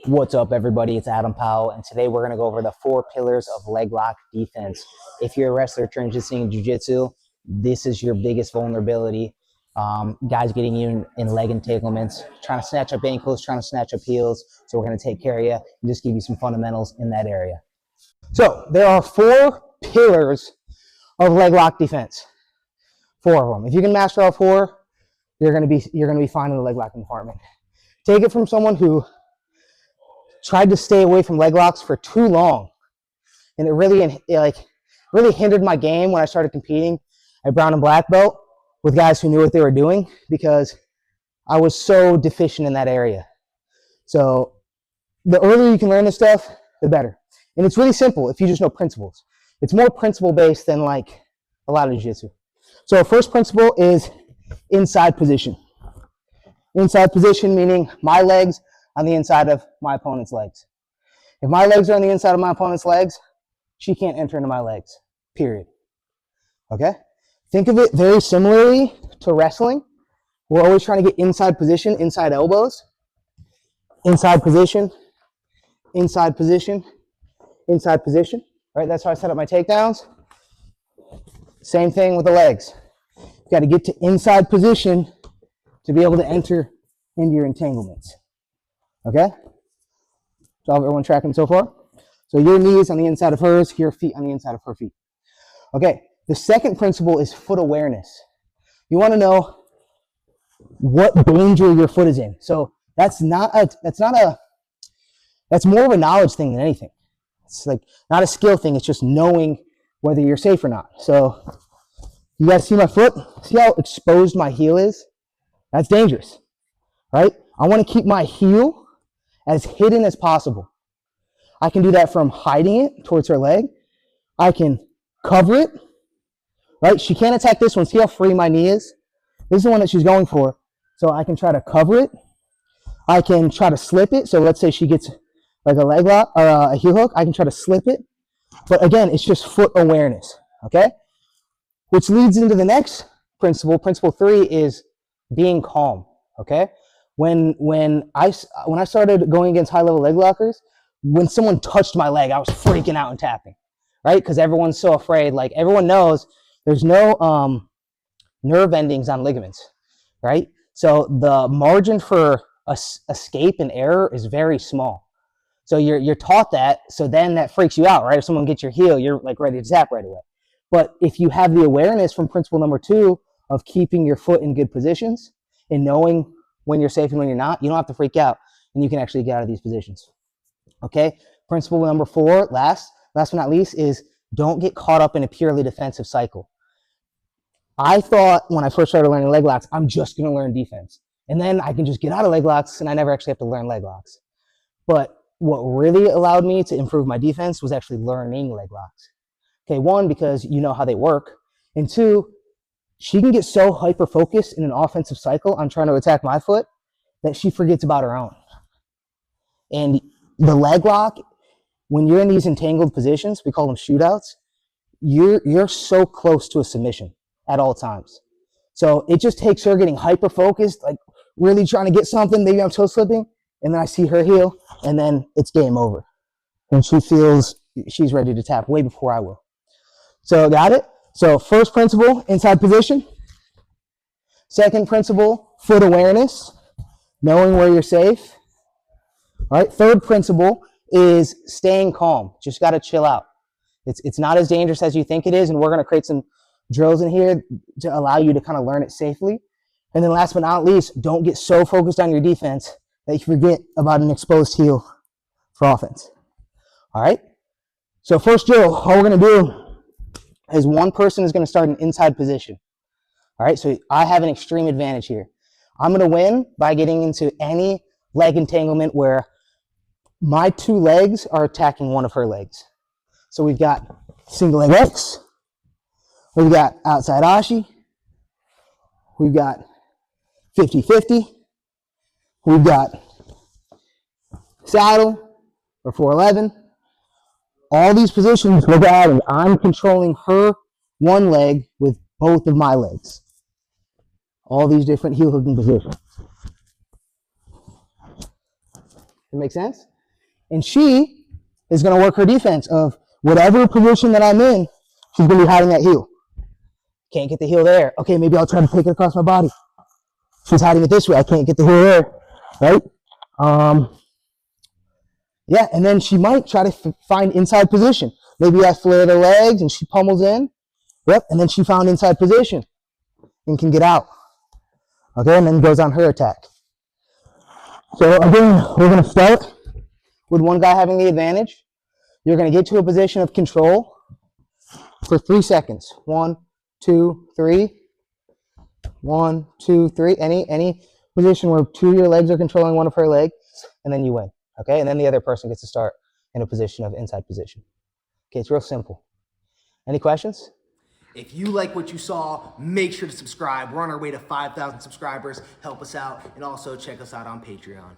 What's up, everybody? It's Adam Powell, and today we're going to go over the 4 pillars of leg lock defense. If you're a wrestler transitioning in jiu-jitsu, this is your biggest vulnerability. Guys getting you in leg entanglements, trying to snatch up ankles, trying to snatch up heels. So we're going to take care of you and just give you some fundamentals in that area. So there are 4 pillars of leg lock defense. 4 of them. If you can master all 4, you're going to be fine in the leg lock department. Take it from someone who tried to stay away from leg locks for too long, and it really hindered my game when I started competing at brown and black belt with guys who knew what they were doing, because I was so deficient in that area. So the earlier you can learn this stuff, the better. And it's really simple if you just know principles. It's more principle based than like a lot of jiu-jitsu. So first principle is inside position. Inside position meaning my legs on the inside of my opponent's legs. If my legs are on the inside of my opponent's legs, she can't enter into my legs, period. Okay? Think of it very similarly to wrestling. We're always trying to get inside position, inside elbows, inside position, inside position, inside position. Right? That's how I set up my takedowns. Same thing with the legs. You got to get to inside position to be able to enter into your entanglements. Okay? So everyone tracking so far? So your knees on the inside of hers, your feet on the inside of her feet. Okay, the second principle is foot awareness. You want to know what danger your foot is in. So that's more of a knowledge thing than anything. It's like not a skill thing, it's just knowing whether you're safe or not. So you guys see my foot? See how exposed my heel is? That's dangerous, right? I want to keep my heel as hidden as possible. I can do that from hiding it towards her leg. I can cover it, right? She can't attack this one. See how free my knee is? This is the one that she's going for. So I can try to cover it. I can try to slip it. So let's say she gets like a leg lock or a heel hook. I can try to slip it. But again, it's just foot awareness, okay? Which leads into the next principle. Principle 3 is being calm, okay? When I started going against high-level leg lockers, when someone touched my leg, I was freaking out and tapping, right? Because everyone's so afraid. Like, everyone knows there's no nerve endings on ligaments, right? So the margin for escape and error is very small. So you're taught that, so then that freaks you out, right? If someone gets your heel, you're like ready to tap right away. But if you have the awareness from principle number 2 of keeping your foot in good positions and knowing when you're safe and when you're not, you don't have to freak out, and you can actually get out of these positions. Okay? Principle number 4, last but not least, is don't get caught up in a purely defensive cycle. I thought when I first started learning leg locks, I'm just going to learn defense. And then I can just get out of leg locks, and I never actually have to learn leg locks. But what really allowed me to improve my defense was actually learning leg locks. Okay, 1, because you know how they work. And 2, she can get so hyper-focused in an offensive cycle on trying to attack my foot that she forgets about her own. And the leg lock, when you're in these entangled positions, we call them shootouts, you're so close to a submission at all times. So it just takes her getting hyper-focused, like really trying to get something, maybe I'm toe slipping, and then I see her heel, and then it's game over. And she feels she's ready to tap way before I will. So got it? So first principle, inside position. Second principle, foot awareness, knowing where you're safe. All right. Third principle is staying calm. Just got to chill out. It's not as dangerous as you think it is, and we're going to create some drills in here to allow you to kind of learn it safely. And then last but not least, don't get so focused on your defense that you forget about an exposed heel for offense. All right. So first drill, all we're going to do is one person is going to start an inside position. All right, so I have an extreme advantage here. I'm going to win by getting into any leg entanglement where my 2 legs are attacking one of her legs. So we've got single leg X, we've got outside Ashi, we've got 50-50, we've got saddle or 411. All these positions, look at it, I'm controlling her one leg with both of my legs. All these different heel hooking positions. That make sense? And she is going to work her defense of whatever position that I'm in, she's going to be hiding that heel. Can't get the heel there. Okay, maybe I'll try to take it across my body. She's hiding it this way. I can't get the heel there, right? Yeah, and then she might try to find inside position. Maybe I flare the legs and she pummels in. Yep, and then she found inside position and can get out. Okay, and then goes on her attack. So again, we're going to start with one guy having the advantage. You're going to get to a position of control for 3 seconds. 1, 2, 3. 1, 2, 3. Any position where 2 of your legs are controlling one of her legs, and then you win. Okay, and then the other person gets to start in a position of inside position. Okay, it's real simple. Any questions? If you like what you saw, make sure to subscribe. We're on our way to 5,000 subscribers. Help us out, and also check us out on Patreon.